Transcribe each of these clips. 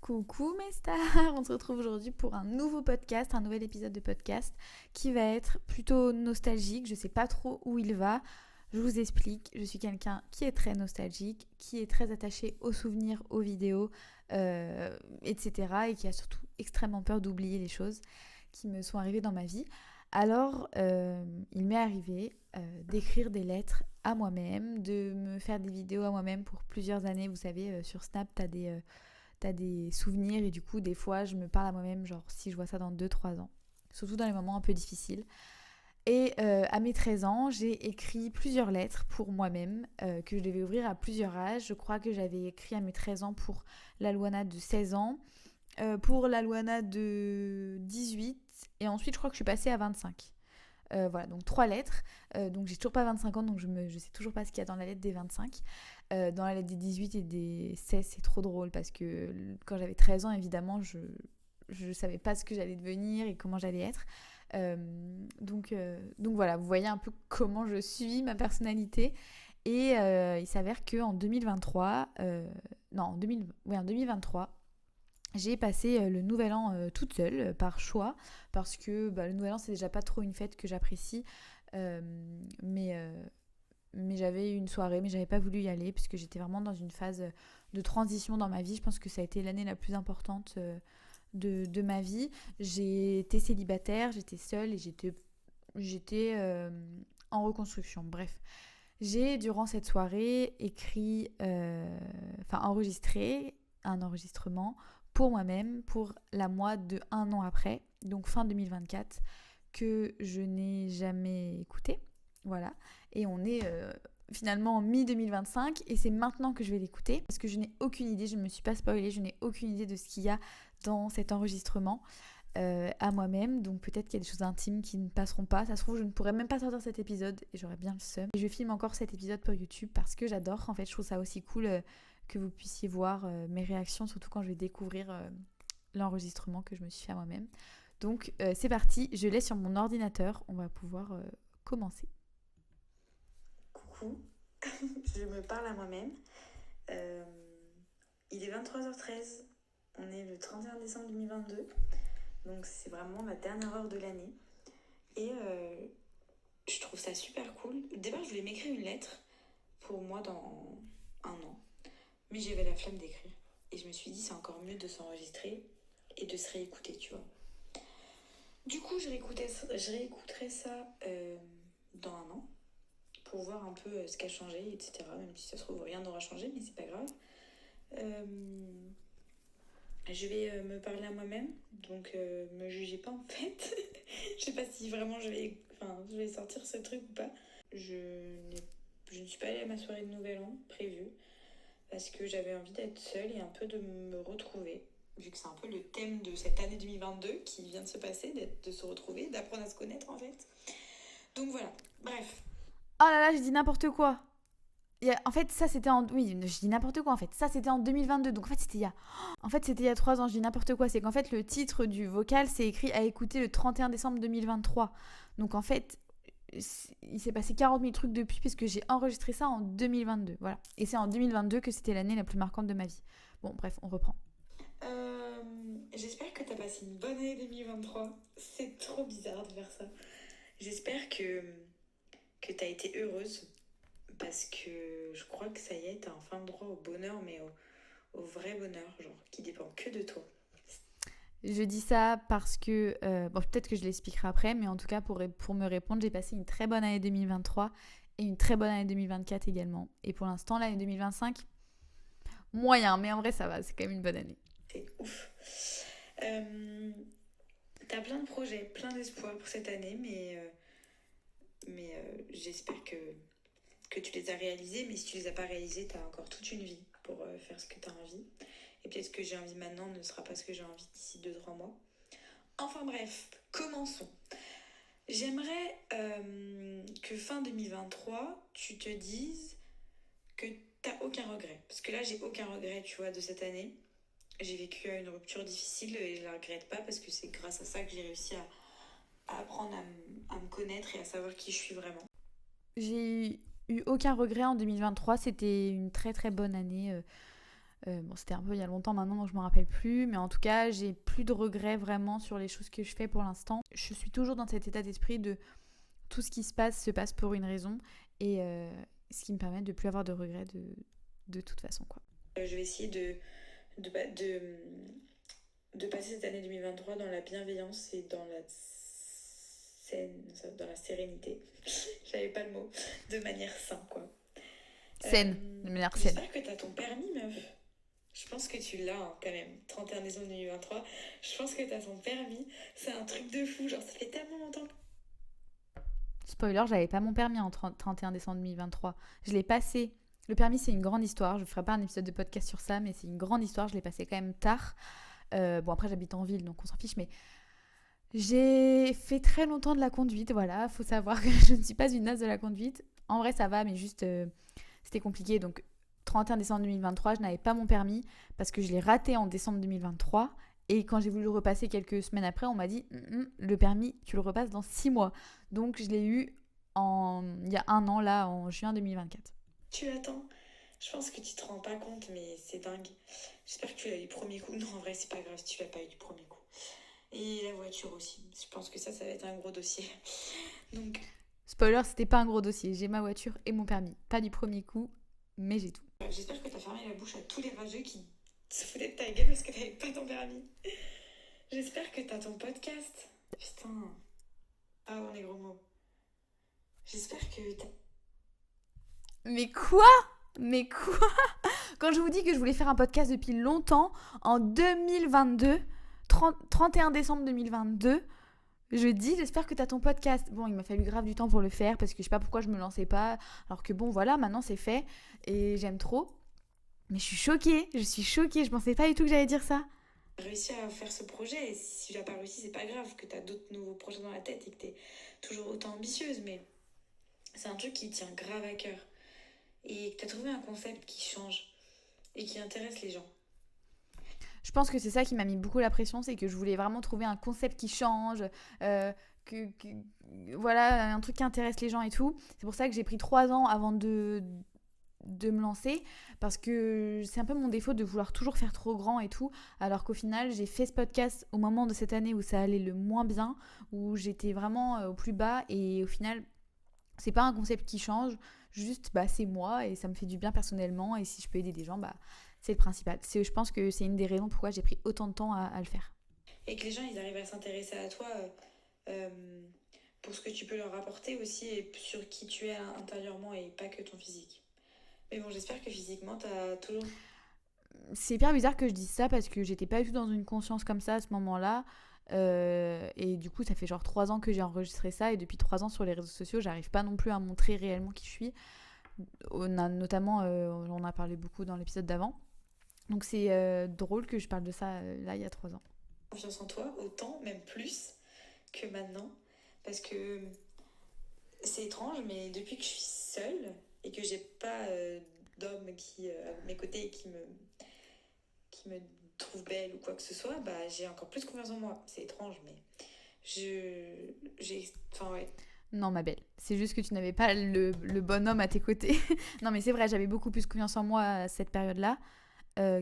Coucou mes stars, on se retrouve aujourd'hui pour un nouveau podcast, un nouvel épisode de podcast qui va être plutôt nostalgique, je sais pas trop où il va, je vous explique, je suis quelqu'un qui est très nostalgique, qui est très attaché aux souvenirs, aux vidéos, etc. et qui a surtout extrêmement peur d'oublier les choses qui me sont arrivées dans ma vie. Alors, il m'est arrivé d'écrire des lettres à moi-même, de me faire des vidéos à moi-même pour plusieurs années. Vous savez, sur Snap, t'as des souvenirs et du coup, des fois, je me parle à moi-même, genre si je vois ça dans 2-3 ans. Surtout dans les moments un peu difficiles. Et à mes 13 ans, j'ai écrit plusieurs lettres pour moi-même que je devais ouvrir à plusieurs âges. Je crois que j'avais écrit à mes 13 ans pour la Luana de 16 ans, pour la Luana de 18 et ensuite je crois que je suis passée à 25. Voilà, donc 3 lettres. Donc j'ai toujours pas 25 ans, donc je sais toujours pas ce qu'il y a dans la lettre des 25. Dans la lettre des 18 et des 16, c'est trop drôle parce que quand j'avais 13 ans, évidemment, je savais pas ce que j'allais devenir et comment j'allais être. Donc voilà, vous voyez un peu comment je suis, ma personnalité. Et il s'avère qu'en 2023, non, en 2023, j'ai passé le nouvel an toute seule, par choix, parce que le nouvel an, c'est déjà pas trop une fête que j'apprécie. Euh, mais, euh, mais j'avais une soirée, mais j'avais pas voulu y aller, puisque j'étais vraiment dans une phase de transition dans ma vie. Je pense que ça a été l'année la plus importante de ma vie. J'ai été célibataire, j'étais seule et j'étais en reconstruction. Bref, j'ai, durant cette soirée, enregistré un enregistrement pour moi-même, pour la moi de un an après, donc fin 2024, que je n'ai jamais écouté. Voilà. Et on est finalement en mi-2025 et c'est maintenant que je vais l'écouter parce que je n'ai aucune idée, je ne me suis pas spoilée, je n'ai aucune idée de ce qu'il y a dans cet enregistrement à moi-même. Donc peut-être qu'il y a des choses intimes qui ne passeront pas. Ça se trouve, je ne pourrais même pas sortir cet épisode et j'aurais bien le seum. Et je filme encore cet épisode pour YouTube parce que j'adore. En fait, je trouve ça aussi cool que vous puissiez voir mes réactions, surtout quand je vais découvrir l'enregistrement que je me suis fait à moi-même. Donc c'est parti, je l'ai sur mon ordinateur, on va pouvoir commencer. Coucou, je me parle à moi-même. Euh, il est 23h13, on est le 31 décembre 2022, donc c'est vraiment la dernière heure de l'année. Et je trouve ça super cool. Au départ, je voulais m'écrire une lettre pour moi dans un an, mais j'avais la flemme d'écrire. Et je me suis dit, c'est encore mieux de s'enregistrer et de se réécouter, tu vois. Du coup, je réécouterai ça dans un an pour voir un peu ce qui a changé, etc. Même si ça se trouve, rien n'aura changé, mais c'est pas grave. Je vais me parler à moi-même, donc me jugez pas en fait. Je sais pas si vraiment je vais sortir ce truc ou pas. Je ne suis pas allée à ma soirée de Nouvel An prévue parce que j'avais envie d'être seule et un peu de me retrouver. Vu que c'est un peu le thème de cette année 2022 qui vient de se passer, de se retrouver, d'apprendre à se connaître en fait. Donc voilà, bref. Oh là là, je dis n'importe quoi. En fait, ça c'était en... Oui, je dis n'importe quoi en fait. Ça c'était en 2022, donc en fait c'était il y a... En fait c'était il y a 3 ans, je dis n'importe quoi. C'est qu'en fait le titre du vocal c'est écrit à écouter le 31 décembre 2023. Donc en fait, il s'est passé 40 000 trucs depuis puisque j'ai enregistré ça en 2022. Voilà. Et c'est en 2022 que c'était l'année la plus marquante de ma vie. Bon, bref, on reprend. J'espère que t'as passé une bonne année 2023. C'est trop bizarre de faire ça. J'espère que t'as été heureuse parce que je crois que ça y est, t'as enfin le droit au bonheur, mais au vrai bonheur, genre qui dépend que de toi. Je dis ça parce que... bon, peut-être que je l'expliquerai après, mais en tout cas, pour me répondre, j'ai passé une très bonne année 2023 et une très bonne année 2024 également. Et pour l'instant, l'année 2025, moyen, mais en vrai, ça va, c'est quand même une bonne année. C'est ouf. T'as plein de projets, plein d'espoir pour cette année, mais j'espère que tu les as réalisés. Mais si tu les as pas réalisés, t'as encore toute une vie pour faire ce que t'as envie. Et peut-être ce que j'ai envie maintenant ne sera pas ce que j'ai envie d'ici 2-3 mois. Enfin bref, commençons. J'aimerais que fin 2023, tu te dises que t'as aucun regret. Parce que là, j'ai aucun regret, tu vois, de cette année. J'ai vécu une rupture difficile et je la regrette pas parce que c'est grâce à ça que j'ai réussi à apprendre à me connaître et à savoir qui je suis vraiment. J'ai eu aucun regret en 2023, c'était une très très bonne année. Bon, c'était un peu il y a longtemps maintenant, donc je me rappelle plus. Mais en tout cas, j'ai plus de regrets vraiment sur les choses que je fais pour l'instant. Je suis toujours dans cet état d'esprit de tout ce qui se passe pour une raison. Et ce qui me permet de plus avoir de regrets de toute façon, quoi. Je vais essayer de, pa- de passer cette année 2023 dans la bienveillance et dans dans la sérénité. J'avais pas le mot. De manière saine, quoi. Saine, de manière saine. J'espère que t'as ton permis, meuf. Je pense que tu l'as hein, quand même. 31 décembre 2023. Je pense que t'as ton permis. C'est un truc de fou. Genre, ça fait tellement longtemps. Spoiler, j'avais pas mon permis en 31 décembre 2023. Je l'ai passé. Le permis, c'est une grande histoire. Je ferai pas un épisode de podcast sur ça, mais c'est une grande histoire. Je l'ai passé quand même tard. Bon, après, j'habite en ville, donc on s'en fiche, mais j'ai fait très longtemps de la conduite. Voilà, faut savoir que je ne suis pas une naze de la conduite. En vrai, ça va, mais juste, c'était compliqué. Donc, 31 décembre 2023, je n'avais pas mon permis parce que je l'ai raté en décembre 2023. Et quand j'ai voulu le repasser quelques semaines après, on m'a dit le permis, tu le repasses dans 6 mois. Donc, je l'ai eu il y a un an, là, en juin 2024. Tu attends. Je pense que tu te rends pas compte, mais c'est dingue. J'espère que tu l'as eu du premier coup. Non, en vrai, c'est pas grave si tu l'as pas eu du premier coup. Et la voiture aussi. Je pense que ça va être un gros dossier. Donc, Spoiler, c'était pas un gros dossier. J'ai ma voiture et mon permis. Pas du premier coup, mais j'ai tout. j'espère que t'as fermé la bouche à tous les rageux qui se foutaient de ta gueule parce que t'avais pas ton permis. J'espère que t'as ton podcast. Putain. Ah, on est gros mots. J'espère que t'as... Mais quoi? Mais quoi? Quand je vous dis que je voulais faire un podcast depuis longtemps, en 2022, 31 décembre 2022, je dis j'espère que t'as ton podcast. Bon, il m'a fallu grave du temps pour le faire parce que je sais pas pourquoi je me lançais pas. Alors que bon, voilà, maintenant c'est fait et j'aime trop. Mais je suis choquée, je pensais pas du tout que j'allais dire ça. réussi à faire ce projet. Et si tu l'as pas réussi, c'est pas grave que t'as d'autres nouveaux projets dans la tête et que t'es toujours autant ambitieuse. Mais c'est un truc qui tient grave à cœur. Et que t'as trouvé un concept qui change et qui intéresse les gens. Je pense que c'est ça qui m'a mis beaucoup la pression, c'est que je voulais vraiment trouver un concept qui change, euh, voilà, un truc qui intéresse les gens et tout. C'est pour ça que j'ai pris 3 ans avant de me lancer, parce que c'est un peu mon défaut de vouloir toujours faire trop grand et tout, alors qu'au final j'ai fait ce podcast au moment de cette année où ça allait le moins bien, où j'étais vraiment au plus bas, et au final c'est pas un concept qui change, juste bah c'est moi et ça me fait du bien personnellement, et si je peux aider des gens, bah c'est le principal. Je pense que c'est une des raisons pourquoi j'ai pris autant de temps à le faire. Et que les gens, ils arrivent à s'intéresser à toi euh, pour ce que tu peux leur apporter aussi et sur qui tu es intérieurement et pas que ton physique. Mais bon, j'espère que physiquement, t'as toujours... C'est hyper bizarre que je dise ça parce que j'étais pas du tout dans une conscience comme ça à ce moment-là. Et du coup, ça fait genre 3 ans que j'ai enregistré ça, et depuis 3 ans sur les réseaux sociaux, j'arrive pas non plus à montrer réellement qui je suis. Notamment, on a parlé beaucoup dans l'épisode d'avant. Donc c'est drôle que je parle de ça là il y a 3 ans. confiance en toi, autant, même plus que maintenant. Parce que c'est étrange, mais depuis que je suis seule et que j'ai pas d'homme qui à mes côtés et qui me trouve belle ou quoi que ce soit, bah j'ai encore plus confiance en moi. C'est étrange, mais enfin ouais. Non, ma belle, c'est juste que tu n'avais pas le bon homme à tes côtés. Non, mais c'est vrai, j'avais beaucoup plus confiance en moi à cette période-là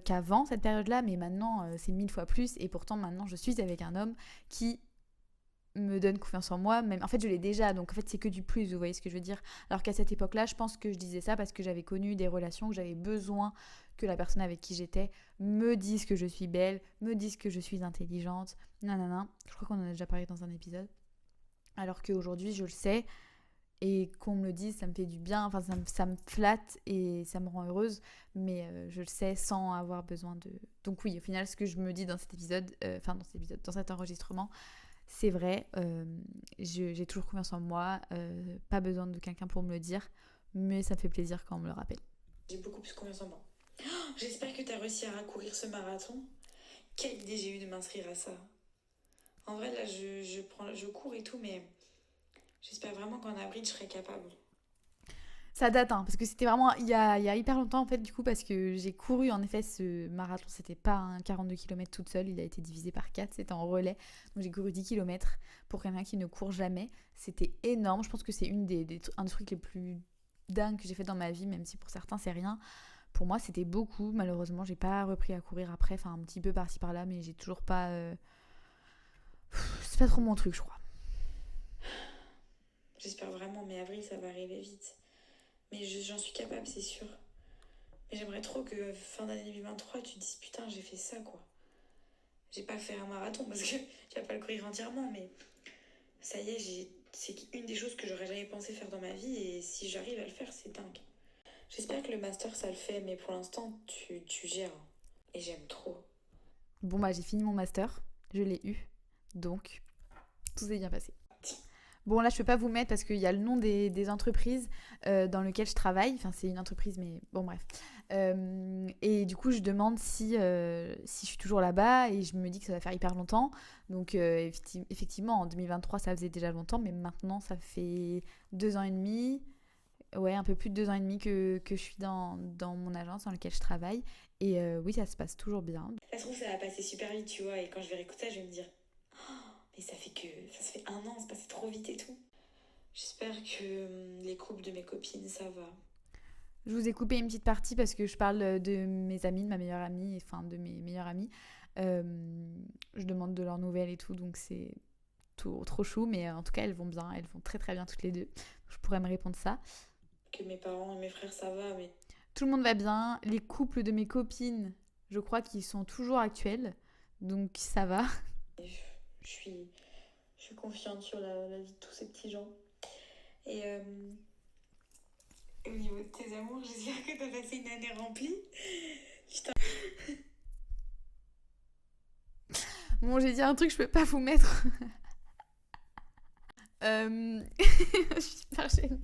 qu'avant cette période-là, mais maintenant c'est 1000 fois plus, et pourtant maintenant je suis avec un homme qui me donne confiance en moi. Même en fait je l'ai déjà, donc en fait c'est que du plus, vous voyez ce que je veux dire. Alors qu'à cette époque-là, je pense que je disais ça parce que j'avais connu des relations où j'avais besoin que la personne avec qui j'étais me dise que je suis belle, me dise que je suis intelligente, nanana. Je crois qu'on en a déjà parlé dans un épisode. Alors qu'aujourd'hui je le sais, et qu'on me le dise, ça me fait du bien, enfin ça me flatte et ça me rend heureuse, mais je le sais sans avoir besoin de... Donc oui, au final, ce que je me dis dans cet épisode, dans cet enregistrement, c'est vrai, j'ai toujours confiance en moi, pas besoin de quelqu'un pour me le dire, mais ça fait plaisir quand on me le rappelle. J'ai beaucoup plus confiance en moi. Oh, j'espère que tu as réussi à raccourrir ce marathon. Quelle idée j'ai eu de m'inscrire à ça. En vrai, là, je cours et tout, mais j'espère vraiment qu'en avril, je serai capable. Ça date, hein, parce que c'était vraiment il y a hyper longtemps en fait, du coup, parce que j'ai couru en effet ce marathon. C'était pas un 42 km toute seule, il a été divisé par 4, c'était en relais. Donc j'ai couru 10 km pour quelqu'un qui ne court jamais. C'était énorme, je pense que c'est un des trucs les plus dingues que j'ai fait dans ma vie, même si pour certains c'est rien. pour moi, c'était beaucoup. Malheureusement, j'ai pas repris à courir après. Enfin, un petit peu par-ci par-là, mais j'ai toujours pas... C'est pas trop mon truc, je crois. J'espère vraiment, mais avril, ça va arriver vite. Mais j'en suis capable, c'est sûr. Mais j'aimerais trop que fin d'année 2023, tu te dises putain, j'ai fait ça, quoi. J'ai pas fait un marathon parce que tu vas pas le courir entièrement, mais ça y est, c'est une des choses que j'aurais jamais pensé faire dans ma vie et si j'arrive à le faire, c'est dingue. J'espère que le master, ça le fait, mais pour l'instant, tu gères. Et j'aime trop. Bon, bah, j'ai fini mon master. Je l'ai eu. Donc, tout s'est bien passé. Bon, là, je peux pas vous mettre parce qu'il y a le nom des entreprises dans lesquelles je travaille. Enfin, c'est une entreprise, mais bon, bref. Et du coup, je demande si je suis toujours là-bas et je me dis que ça va faire hyper longtemps. Donc, effectivement, en 2023, ça faisait déjà longtemps, mais maintenant, ça fait 2 ans et demi. Ouais, un peu plus de 2 ans et demi que je suis dans mon agence dans laquelle je travaille. Et oui, ça se passe toujours bien. Ça se trouve, ça va passer super vite, tu vois, et quand je vais réécouter ça, je vais me dire mais ça fait 1 an, c'est passé trop vite et tout. J'espère que les couples de mes copines, ça va. Je vous ai coupé une petite partie parce que je parle de mes amis, de ma meilleure amie, enfin de mes meilleurs amis. Je demande de leurs nouvelles et tout, donc c'est trop chou, mais en tout cas, elles vont bien, elles vont très très bien toutes les deux. Je pourrais me répondre ça. Que mes parents et mes frères, ça va, mais... Tout le monde va bien. Les couples de mes copines, je crois qu'ils sont toujours actuels, donc ça va. Je suis confiante sur la vie de tous ces petits gens. Et au niveau de tes amours, j'espère que t'as passé une année remplie. Putain. Bon, j'ai dit un truc, je peux pas vous mettre. Je suis super gênée.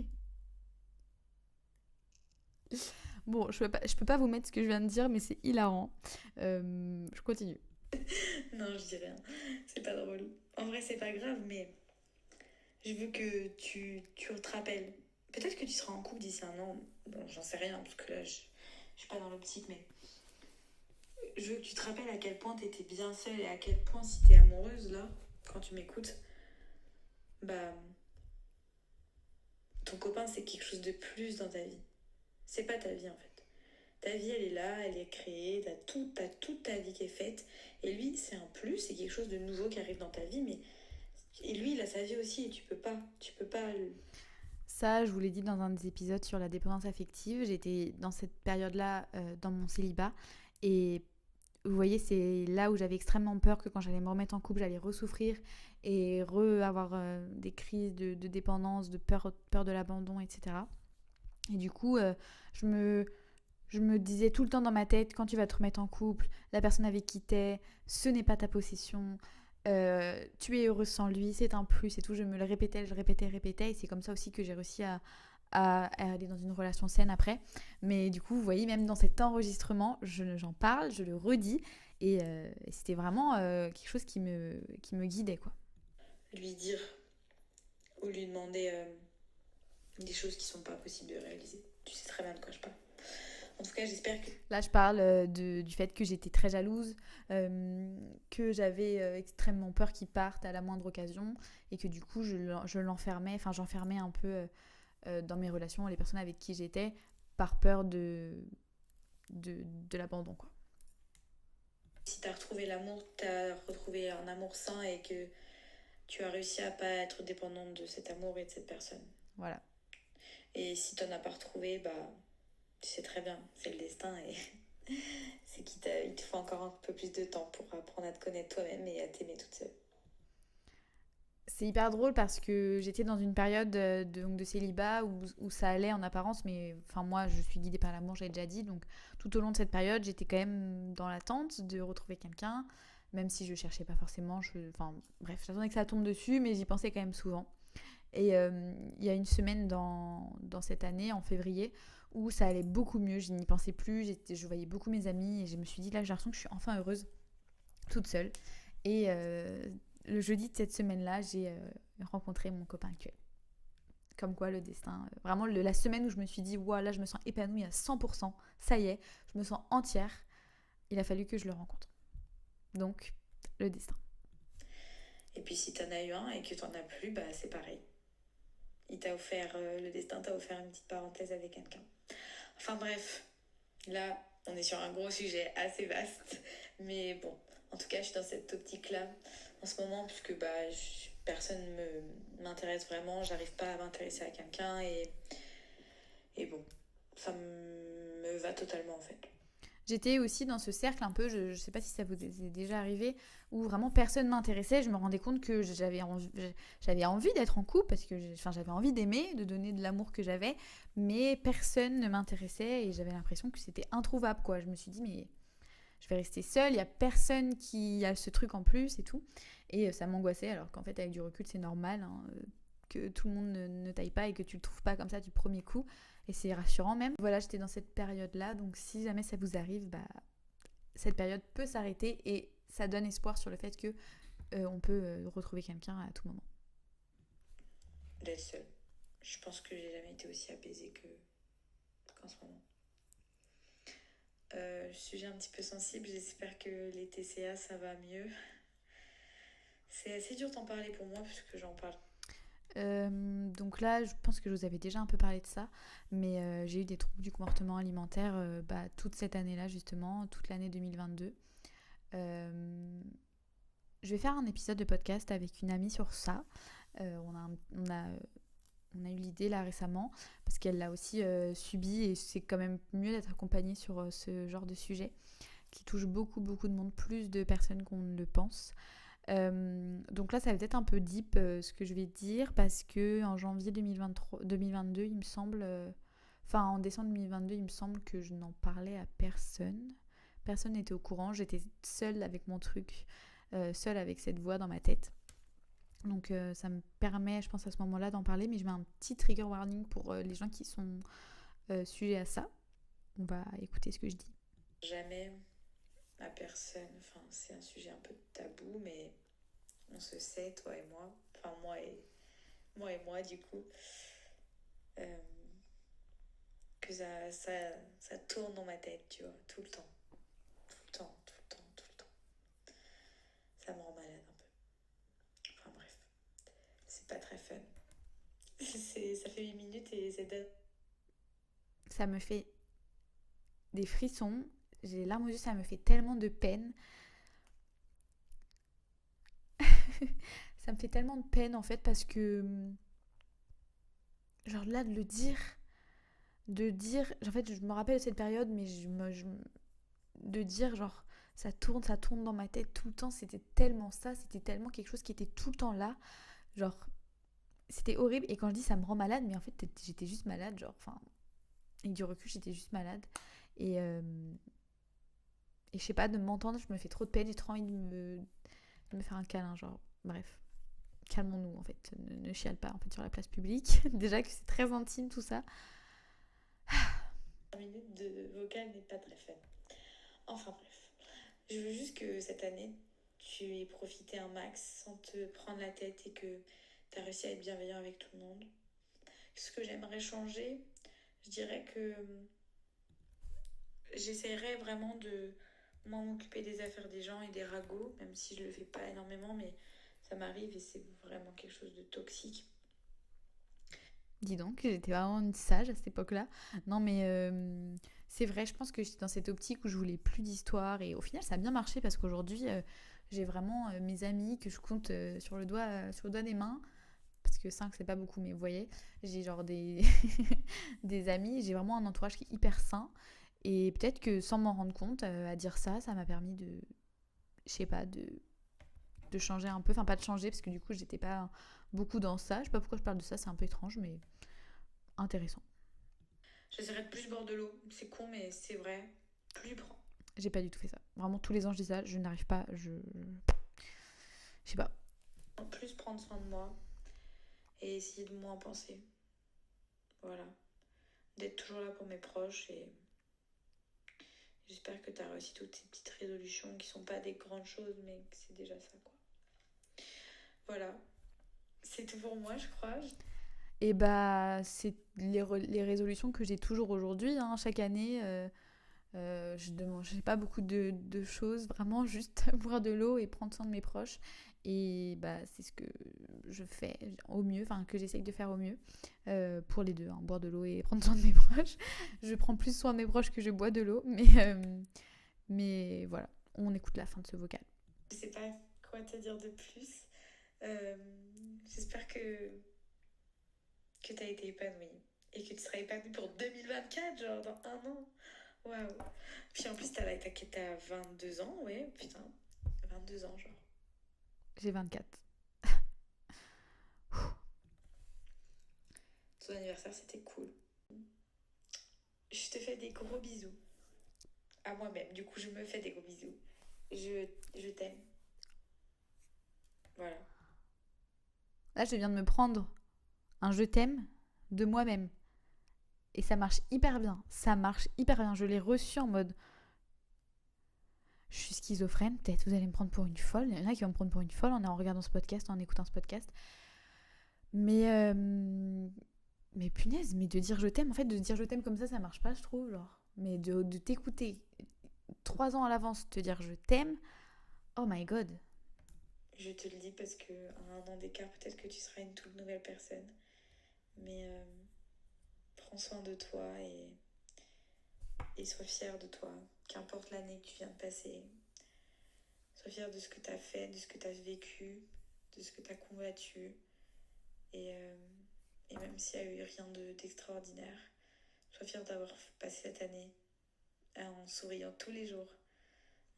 Bon, je peux pas vous mettre ce que je viens de dire, mais c'est hilarant. Je continue. Non, je dis rien. C'est pas drôle. En vrai, c'est pas grave, mais je veux que tu te rappelles. Peut-être que tu seras en couple d'ici 1 an. Bon, j'en sais rien, parce que là, je suis pas dans l'optique, mais je veux que tu te rappelles à quel point t'étais bien seule et à quel point, si t'es amoureuse, là, quand tu m'écoutes, bah, ton copain, c'est quelque chose de plus dans ta vie. C'est pas ta vie, en fait. Ta vie, elle est là, elle est créée, t'as toute ta vie qui est faite. Et lui, c'est un plus, c'est quelque chose de nouveau qui arrive dans ta vie, mais... Et lui, il a sa vie aussi, et tu peux pas... Ça, je vous l'ai dit dans un des épisodes sur la dépendance affective. J'étais dans cette période-là, dans mon célibat. Et vous voyez, c'est là où j'avais extrêmement peur que quand j'allais me remettre en couple, j'allais ressouffrir et avoir des crises de dépendance, de peur de l'abandon, etc. Et du coup, je me disais tout le temps dans ma tête, quand tu vas te remettre en couple, la personne avec qui t'es, ce n'est pas ta possession, tu es heureuse sans lui, c'est un plus et tout. Je me le répétais, et c'est comme ça aussi que j'ai réussi à aller dans une relation saine après. Mais du coup, vous voyez, même dans cet enregistrement, j'en parle, je le redis, et c'était vraiment quelque chose qui me guidait, quoi. Lui dire, ou lui demander des choses qui sont pas possibles de réaliser. Tu sais très bien de quoi je parle. En tout cas, j'espère que... Là, je parle du fait que j'étais très jalouse, que j'avais extrêmement peur qu'il parte à la moindre occasion, et que du coup, j'enfermais un peu dans mes relations, les personnes avec qui j'étais, par peur de l'abandon, quoi. Si t'as retrouvé l'amour, t'as retrouvé un amour sain et que tu as réussi à pas être dépendante de cet amour et de cette personne. Voilà. Et si t'en as pas retrouvé, bah... Tu sais très bien, c'est le destin et c'est qu'il te faut encore un peu plus de temps pour apprendre à te connaître toi-même et à t'aimer toute seule. C'est hyper drôle parce que j'étais dans une période de célibat où ça allait en apparence, mais enfin moi je suis guidée par l'amour, j'ai déjà dit, donc tout au long de cette période j'étais quand même dans l'attente de retrouver quelqu'un, même si je cherchais pas forcément, enfin bref, j'attendais que ça tombe dessus, mais j'y pensais quand même souvent. Et il y a une semaine dans cette année, en février, où ça allait beaucoup mieux, je n'y pensais plus, je voyais beaucoup mes amis et je me suis dit là j'ai l'impression que je suis enfin heureuse, toute seule. Et le jeudi de cette semaine-là, j'ai rencontré mon copain actuel. Comme quoi le destin, vraiment la semaine où je me suis dit ouah, là je me sens épanouie à 100%, ça y est, je me sens entière, il a fallu que je le rencontre. Donc le destin. Et puis si t'en as eu un et que t'en as plus, bah c'est pareil. Le destin t'a offert une petite parenthèse avec quelqu'un. Enfin bref, Là, on est sur un gros sujet assez vaste. Mais bon, en tout cas, je suis dans cette optique-là en ce moment, puisque personne m'intéresse vraiment. J'arrive pas à m'intéresser à quelqu'un. Et bon, ça me va totalement en fait. J'étais aussi dans ce cercle un peu, je sais pas si ça vous est déjà arrivé, où vraiment personne m'intéressait. Je me rendais compte que j'avais envie d'être en couple parce que j'avais envie d'aimer, de donner de l'amour que j'avais, mais personne ne m'intéressait et j'avais l'impression que c'était introuvable, quoi. Je me suis dit, mais je vais rester seule, il y a personne qui a ce truc en plus et tout. Et ça m'angoissait, alors qu'en fait, avec du recul, c'est normal, hein, que tout le monde ne t'aille pas et que tu le trouves pas comme ça du premier coup. Et c'est rassurant même. Voilà, j'étais dans cette période-là, donc si jamais ça vous arrive, cette période peut s'arrêter et ça donne espoir sur le fait que on peut retrouver quelqu'un à tout moment. D'être seule. Je pense que j'ai jamais été aussi apaisée qu'en ce moment. Sujet un petit peu sensible, j'espère que les TCA ça va mieux. C'est assez dur d'en parler pour moi parce que j'en parle. Donc là, je pense que je vous avais déjà un peu parlé de ça, mais j'ai eu des troubles du comportement alimentaire toute cette année-là, justement, toute l'année 2022. Je vais faire un épisode de podcast avec une amie sur ça. On a eu l'idée là récemment, parce qu'elle l'a aussi subi, et c'est quand même mieux d'être accompagnée sur ce genre de sujet qui touche beaucoup, beaucoup de monde, plus de personnes qu'on ne le pense. Donc là, ça va peut-être un peu deep ce que je vais dire parce que en janvier 2022, il me semble, en décembre 2022, il me semble que je n'en parlais à personne. Personne n'était au courant. J'étais seule avec mon truc, seule avec cette voix dans ma tête. Donc ça me permet, je pense à ce moment-là, d'en parler, mais je mets un petit trigger warning pour les gens qui sont sujets à ça. On va écouter ce que je dis. Jamais à personne, enfin c'est un sujet un peu tabou, mais on se sait, toi et moi, enfin moi du coup, euh, que ça tourne dans ma tête, tu vois, tout le temps. Tout le temps, tout le temps, tout le temps. Ça me rend malade un peu. Enfin bref, c'est pas très fun. Ça fait 8 minutes et c'est date. Ça me fait des frissons, j'ai les larmes aux yeux, ça me fait tellement de peine. Ça me fait tellement de peine en fait parce que, genre là, en fait, je me rappelle de cette période, mais de dire genre, ça tourne dans ma tête tout le temps, c'était tellement ça, c'était tellement quelque chose qui était tout le temps là, genre, c'était horrible. Et quand je dis ça me rend malade, mais en fait, j'étais juste malade, genre, enfin, avec du recul, j'étais juste malade. Et je sais pas, de m'entendre, je me fais trop de peine, j'ai trop envie de me faire un câlin, genre, bref. Calmons-nous en fait, ne chiale pas en fait sur la place publique. Déjà que c'est très intime tout ça. 5 minutes de vocal n'est pas très fun. Enfin bref. Je veux juste que cette année, tu aies profité un max sans te prendre la tête et que tu as réussi à être bienveillant avec tout le monde. Ce que j'aimerais changer, je dirais que j'essaierais vraiment de moins m'occuper des affaires des gens et des ragots, même si je le fais pas énormément, mais ça m'arrive et c'est vraiment quelque chose de toxique. Dis donc, j'étais vraiment une sage à cette époque-là. Non mais c'est vrai, je pense que j'étais dans cette optique où je voulais plus d'histoire et au final ça a bien marché parce qu'aujourd'hui j'ai vraiment mes amis que je compte sur le doigt des mains. Parce que 5 c'est pas beaucoup, mais vous voyez, j'ai genre des amis, j'ai vraiment un entourage qui est hyper sain. Et peut-être que sans m'en rendre compte, à dire ça, ça m'a permis je sais pas, de changer un peu. Enfin, pas de changer, parce que du coup, j'étais pas beaucoup dans ça. Je sais pas pourquoi je parle de ça, c'est un peu étrange, mais intéressant. J'essaierais de plus bord de l'eau. C'est con, mais c'est vrai. Plus je prends. J'ai pas du tout fait ça. Vraiment, tous les ans, je dis ça, je n'arrive pas, je sais pas. Plus prendre soin de moi et essayer de moins penser. Voilà. D'être toujours là pour mes proches et j'espère que tu as réussi toutes ces petites résolutions qui sont pas des grandes choses, mais que c'est déjà ça, quoi. Voilà. C'est tout pour moi, je crois. Et c'est les résolutions que j'ai toujours aujourd'hui, hein, chaque année. Je n'ai pas beaucoup de choses, vraiment juste boire de l'eau et prendre soin de mes proches. Et c'est ce que je fais au mieux, enfin que j'essaye de faire au mieux pour les deux, hein, boire de l'eau et prendre soin de mes proches. Je prends plus soin de mes proches que je bois de l'eau, mais voilà, on écoute la fin de ce vocal. Je sais pas quoi te dire de plus. J'espère que tu as été épanouie et que tu seras épanouie pour 2024, genre dans un an. Waouh. Puis en plus, t'as 22 ans, ouais, putain. 22 ans, genre. J'ai 24. Ton anniversaire, c'était cool. Je te fais des gros bisous. À moi-même, du coup, je me fais des gros bisous. Je t'aime. Voilà. Là, je viens de me prendre un je t'aime de moi-même. Et ça marche hyper bien. Ça marche hyper bien. Je l'ai reçu en mode... Je suis schizophrène, peut-être vous allez me prendre pour une folle. Il y en a qui vont me prendre pour une folle en regardant ce podcast, en écoutant ce podcast. Mais punaise, mais de dire je t'aime, en fait, de dire je t'aime comme ça marche pas, je trouve, genre. Mais de t'écouter 3 ans à l'avance, te dire je t'aime, oh my god. Je te le dis parce qu'à un an d'écart, peut-être que tu seras une toute nouvelle personne. Mais prends soin de toi et sois fière de toi. Qu'importe l'année que tu viens de passer. Sois fière de ce que tu as fait, de ce que tu as vécu, de ce que tu as combattu. Et même s'il n'y a eu rien d'extraordinaire, sois fière d'avoir passé cette année en souriant tous les jours,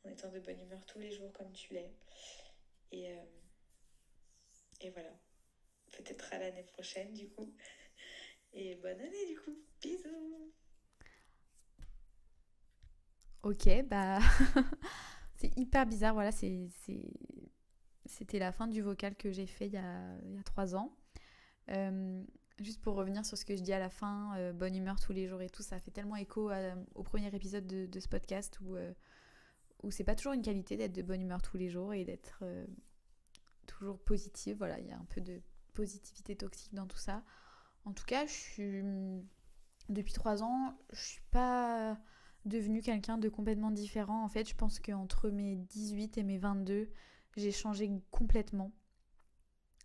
en étant de bonne humeur tous les jours comme tu l'es. Et voilà. Peut-être à l'année prochaine, du coup. Et bonne année, du coup. Bisous. Ok, c'est hyper bizarre. Voilà, c'était la fin du vocal que j'ai fait il y a 3 ans. Juste pour revenir sur ce que je dis à la fin, bonne humeur tous les jours et tout, ça fait tellement écho au premier épisode de ce podcast où c'est pas toujours une qualité d'être de bonne humeur tous les jours et d'être toujours positive. Voilà, il y a un peu de positivité toxique dans tout ça. En tout cas, depuis 3 ans, je suis pas devenue quelqu'un de complètement différent. En fait, je pense qu'entre mes 18 et mes 22, j'ai changé complètement.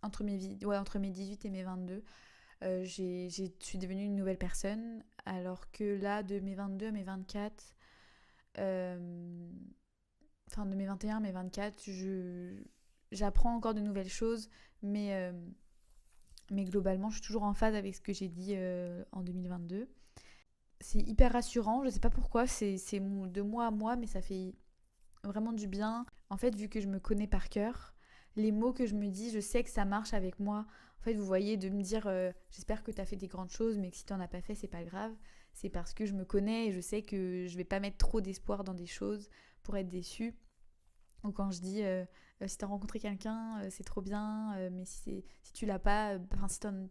Entre mes 18 et mes 22, je suis devenue une nouvelle personne. Alors que là, de mes 22 à mes 24, de mes 21 à mes 24, j'apprends encore de nouvelles choses, mais globalement, je suis toujours en phase avec ce que j'ai dit en 2022. C'est hyper rassurant, je sais pas pourquoi, c'est de moi à moi, mais ça fait vraiment du bien. En fait, vu que je me connais par cœur, les mots que je me dis, je sais que ça marche avec moi. En fait, vous voyez, de me dire j'espère que tu as fait des grandes choses, mais que si tu n'en as pas fait, c'est pas grave. C'est parce que je me connais et je sais que je vais pas mettre trop d'espoir dans des choses pour être déçue. Ou quand je dis si t'as rencontré quelqu'un, c'est trop bien, mais si tu l'as pas,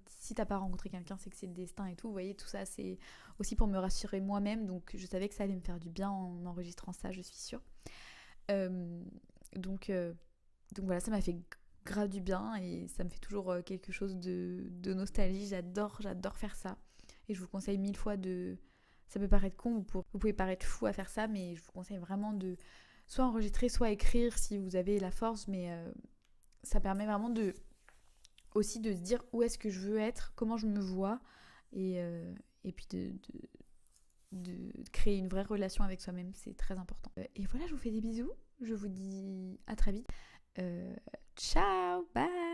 si t'as pas rencontré quelqu'un, c'est que c'est le destin et tout. Vous voyez, tout ça, c'est aussi pour me rassurer moi-même. Donc je savais que ça allait me faire du bien en enregistrant ça, je suis sûre. Donc voilà, ça m'a fait grave du bien et ça me fait toujours quelque chose de nostalgie. J'adore faire ça. Et je vous conseille 1000 fois Ça peut paraître con, vous pouvez paraître fou à faire ça, mais je vous conseille vraiment de soit enregistrer, soit écrire si vous avez la force, mais ça permet vraiment aussi de se dire où est-ce que je veux être, comment je me vois, et puis de créer une vraie relation avec soi-même, c'est très important. Et voilà, je vous fais des bisous, je vous dis à très vite. Ciao, bye.